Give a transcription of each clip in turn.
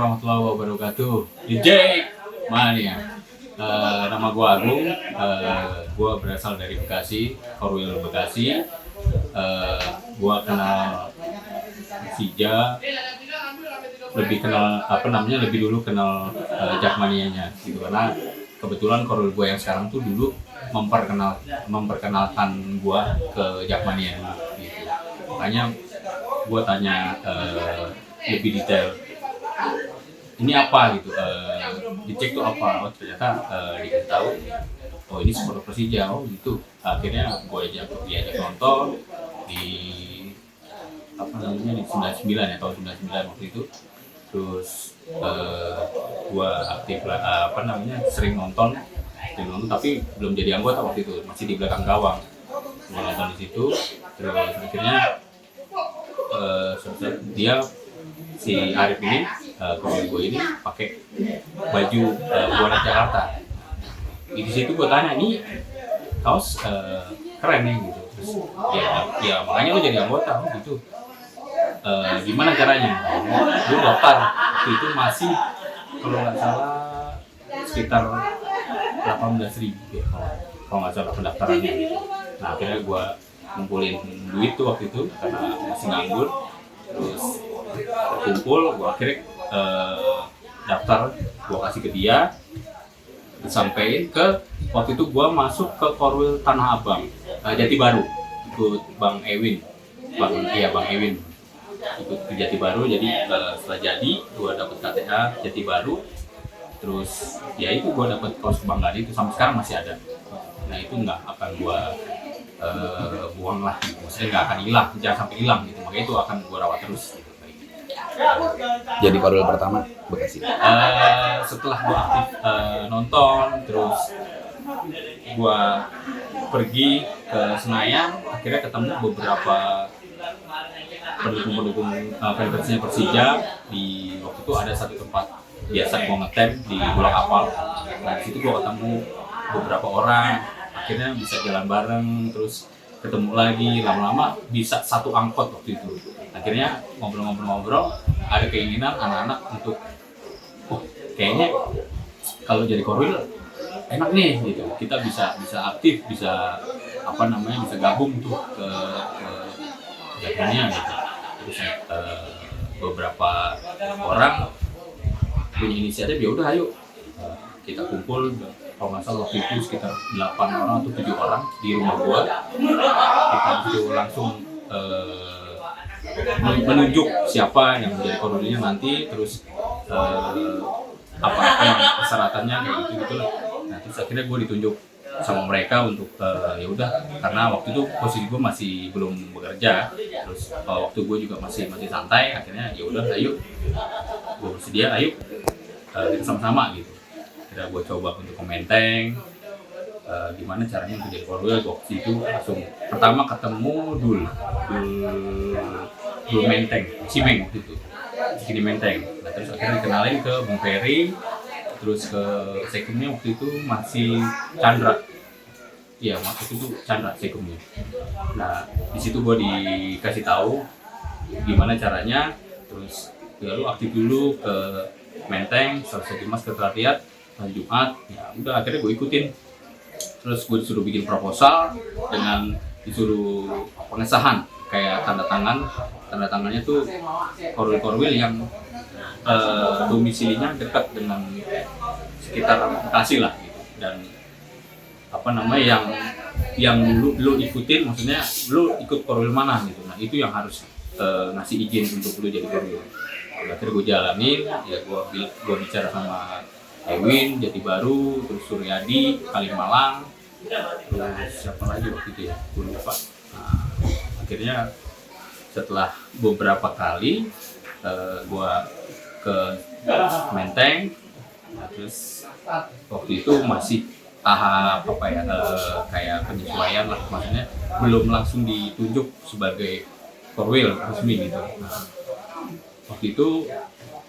warahmatullahi wabarakatuh. DJ Mania. Nama gue Agung. Gue berasal dari Bekasi, Korwil Bekasi. Gue kenal Persija. Lebih dulu kenal Jakmanianya gitu, karena kebetulan Korwil gue yang sekarang tuh dulu memperkenalkan gue ke Jakmania gitu. Makanya gue tanya lebih detail, ini apa gitu, dicek tuh apa, ternyata dikasih tahu, oh ini supporter Persija, oh gitu. Akhirnya gue diajak nonton di di 99 ya, tahun 99 waktu itu. Terus gue aktif sering nonton tapi belum jadi anggota waktu itu, masih di belakang gawang. Gue nonton di situ, terus akhirnya dia si Arif ini, kalau gue ini pakai baju Buana Jakarta. Di situ gue tanya, ini kaos keren nih gitu. Terus ya makanya lo jadi anggota gitu. Gimana caranya? Gue daftar waktu itu masih, kalau nggak salah sekitar 18.000 ya, kalau nggak salah pendaftarannya gitu. Nah akhirnya gue ngumpulin duit tuh waktu itu karena masih nganggur, terus terkumpul, gue akhirnya daftar, gue kasih ke dia, disampaikan ke, waktu itu gue masuk ke Korwil Tanah Abang, Jati Baru, ikut Bang Ewin ikut ke Jati Baru. Jadi setelah jadi gue dapet KTA Jati Baru, terus ya itu gue dapet kaos kebanggaan itu, sampai sekarang masih ada. Nah itu nggak akan gue buang lah, maksudnya nggak akan hilang, jangan sampai hilang gitu, makanya itu akan gue rawat terus gitu. Jadi Korwil pertama Bekasi. Setelah gue aktif nonton, terus gue pergi ke Senayan, akhirnya ketemu beberapa pendukung fansnya Persija. Di waktu itu ada satu tempat biasa gue ngetem di Bola Kapal. Nah di situ gue ketemu beberapa orang, akhirnya bisa jalan bareng, terus ketemu lagi, lama-lama bisa satu angkot waktu itu. Akhirnya ngobrol-ngobrol, ada keinginan anak-anak untuk, kayaknya kalau jadi Korwil enak nih gitu, kita bisa aktif, bisa bisa gabung tuh ke Jakmania gitu. Terus beberapa orang punya inisiatif, ya udah ayo kita kumpul. Kalau nggak salah waktu itu sekitar 8 orang atau 7 orang di rumah gua. Kita itu langsung menunjuk siapa yang menjadi Korwilnya nanti, terus apa yang persyaratannya kayak gitu lah. Nah terus akhirnya gue ditunjuk sama mereka untuk ya udah, karena waktu itu posisi gue masih belum bekerja, terus waktu gue juga masih santai. Akhirnya ya udah, ayo gue bersedia, ayo kita sama-sama gitu. Akhirnya gue coba untuk komenteng gimana caranya untuk jadi Korwil. Waktu itu langsung pertama ketemu Dul Menteng, Cimeng waktu itu, Cikini Menteng. Nah, terus akhirnya dikenalin ke Bung Ferry, terus ke sekumnya waktu itu masih Chandra. Iya, waktu itu Chandra sekumnya. Nah, di situ gue dikasih tahu gimana caranya, terus lalu aktif dulu ke Menteng, selesai Jumat ke Kelatiat, hari Jumat, ya udah akhirnya gue ikutin. Terus gue disuruh bikin proposal dengan disuruh pengesahan, kayak tanda tangannya tuh Korwil yang domisilinya dekat dengan sekitar Bekasi lah gitu. Dan yang dulu lo ikutin, maksudnya lo ikut Korwil mana gitu. Nah itu yang harus ngasih izin untuk lo jadi Korwil. Akhirnya gue jalanin, ya gue bicara sama Ewin Jati Baru, terus Suryadi Kalimalang, terus siapa lagi waktu itu ya, gue lupa. Nah, akhirnya setelah beberapa kali gue ke Menteng, nah, terus waktu itu masih tahap kayak penyesuaian lah, maksudnya belum langsung ditunjuk sebagai Korwil resmi gitu. Nah, waktu itu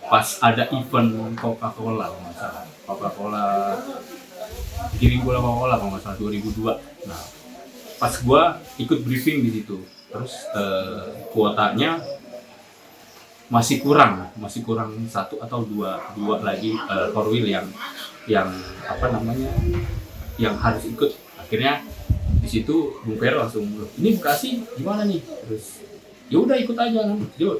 pas ada event Coca-Cola kalau nggak salah, Giring Bola Coca-Cola kalau nggak salah 2002. Nah pas gue ikut briefing di situ, terus kuotanya masih kurang satu atau dua lagi core wheel yang apa namanya yang harus ikut. Akhirnya di situ Bung Vero langsung, ini Bekasi gimana nih, terus ya udah ikut aja kan, dia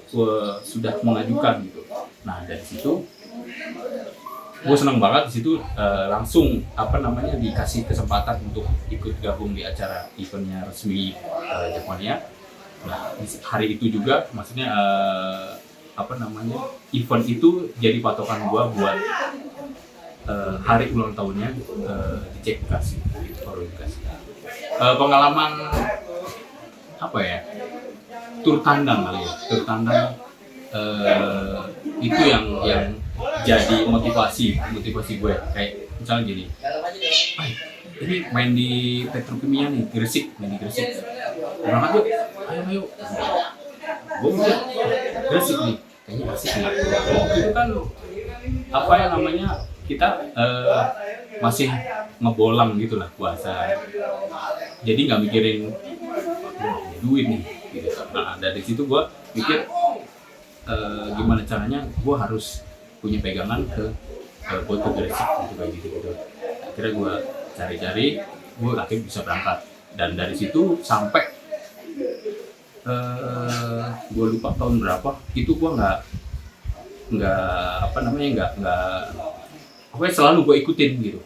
sudah mengajukan gitu. Nah dari situ gue senang banget di situ, langsung apa namanya dikasih kesempatan untuk ikut gabung di acara eventnya resmi Jakmania. Nah di hari itu juga maksudnya apa namanya event itu jadi patokan gue buat hari ulang tahunnya di Cek Bekasi, baru Bekasi. Pengalaman apa ya, tur tandang kali ya, tur tandang itu yang jadi motivasi gue. Kayak misalnya gini, ini main di Petrokimia nih, main di Gresik, berangkat yuk, ayo gue udah Gresik nih, kayaknya asik nih. Itu kan apa yang namanya kita masih ngebolang gitu lah puasa, jadi nggak mikirin duit nih gitu. Nah dari situ gue mikir gimana caranya gue harus punya pegangan buat ke Gresik gitu, kayak gitu. Akhirnya gue cari-cari, gue akhirnya bisa berangkat, dan dari situ sampai gue lupa tahun berapa itu gue nggak apa namanya nggak pokoknya selalu gue ikutin gitu,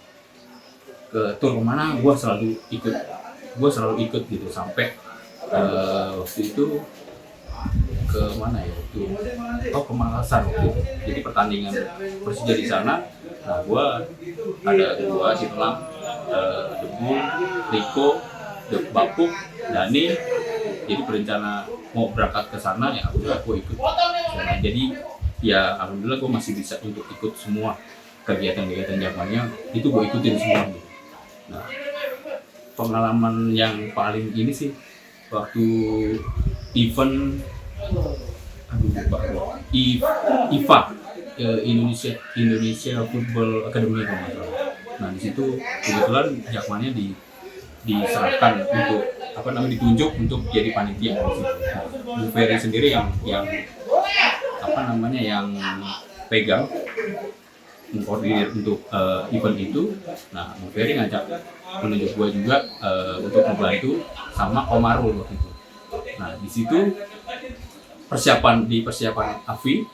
ke tur kemana gue selalu ikut gitu, sampai waktu itu ke mana ya, waktu ke Makassar waktu itu. Jadi pertandingan Persija di sana. Nah gue Ciplang, Debu, Riko, Bapuk, Dani. Jadi berencana mau berangkat ke sana, ya udah gue ikut. Nah, jadi ya alhamdulillah gue masih bisa untuk ikut semua kegiatan-kegiatan Jakmania, itu gue ikutin semua gitu. Nah pengalaman yang paling ini sih waktu event IFA, Indonesia Football Academy kalau nggak salah. Nah di situ kebetulan Jakmania diserahkan untuk apa namanya, ditunjuk untuk jadi panitia di situ. Nah, Bu Ferry sendiri yang apa namanya yang pegang mengkoordinir untuk event itu. Nah Bu Ferry ngajak menunjuk gue juga untuk membantu sama Komarul waktu itu. Nah di situ persiapan AFI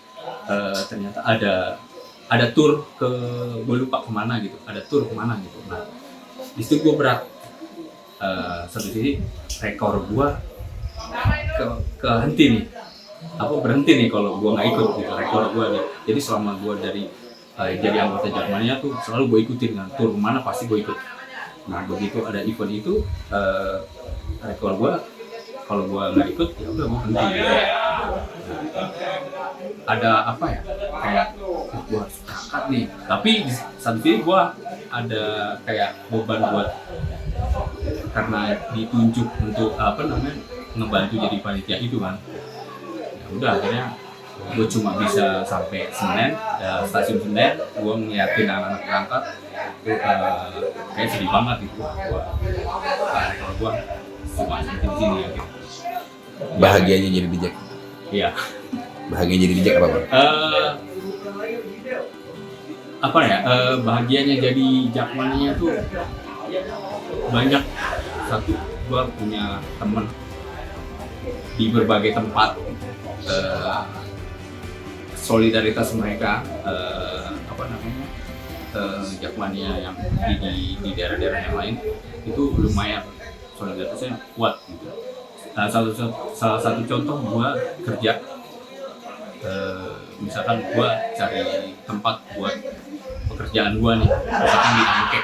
ternyata ada tur ke, gue lupa kemana gitu, ada tur kemana gitu. Nah di situ gue berat, satu sisi rekor gue kehenti nih, berhenti nih kalau gue nggak ikut gitu, rekor gue nih. Jadi selama gue jadi anggota Jakmania tuh selalu gue ikutin kan, tur kemana pasti gue ikut. Nah begitu ada event itu, rekor gue kalau gue nggak ikut ya udah gue berhenti gitu. Ada apa ya, kayak gue harus berangkat nih, tapi di saat ini gue ada kayak beban buat, karena ditunjuk untuk apa namanya ngebantu jadi panitia itu kan. Ya udah akhirnya gue cuma bisa sampai Senen, stasiun Senen, gue ngeliatin anak-anak berangkat, itu kayak sedih banget gitu. Kalau gue cuma sampai di sini ya gitu. Bahagianya jadi bijak. Iya. Bahagia jadi bijak apa? Apa ya? Bahagianya jadi Jakmania tuh banyak. Satu, gue punya teman di berbagai tempat. Solidaritas mereka, apa namanya, Jakmania yang di daerah-daerah yang lain itu lumayan solidaritasnya kuat gitu. Salah satu contoh gue kerja, misalkan gue cari tempat buat pekerjaan gue nih, misalkan di Angke,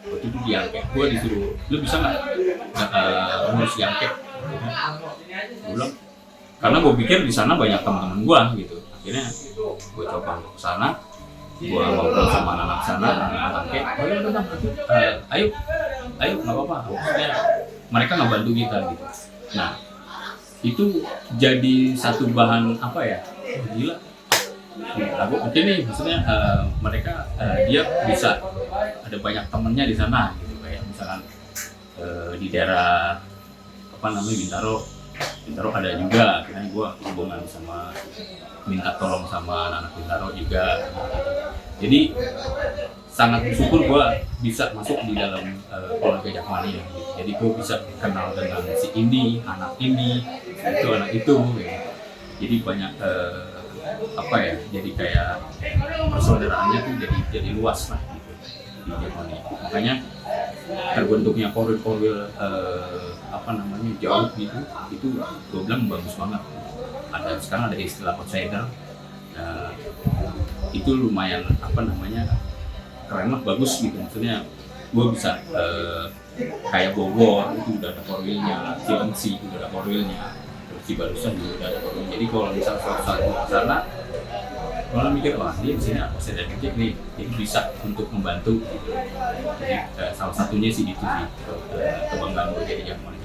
waktu itu di Angke, gue disuruh, lu bisa nggak ngurus di Angke? Gue bilang, karena gue pikir di sana banyak teman-teman gue gitu. Akhirnya gue coba untuk kesana, gue ngobrol sama anak-anak sana, anak-anak Angke, ayo nggak apa-apa, maksudnya mereka ngebantu kita gitu. Nah itu jadi satu bahan apa ya, gila. Aku oke nih, maksudnya mereka dia bisa ada banyak temennya di sana gitu, kayak misalkan di daerah apa namanya Bintaro Bintaro ada juga, akhirnya gue hubungan sama minta tolong sama anak-anak Bintaro juga. Jadi sangat bersyukur gue bisa masuk di dalam keluarga Jakmania. Jadi gue bisa kenal dengan si ini, anak ini, itu anak itu. Ya. Jadi banyak apa ya? Jadi kayak persaudaraannya tuh jadi luas lah gitu di Jakmania. Makanya terbentuknya korwil apa namanya jauh gitu, itu gue bilang bagus banget. Ada sekarang ada istilah outsider, itu lumayan apa namanya keren lah, bagus gitu. Maksudnya gue bisa kayak Bogor itu udah ada korwilnya, Cilengsi udah ada korwilnya, terus Cibarusan juga udah ada korwilnya. Jadi kalau misal suatu saat gue kesana, kalau mikir wah dia di sini apa saya dari bijak nih, jadi bisa untuk membantu gitu. Jadi salah satunya sih itu sih kebanggaan gue jadi Jakmania.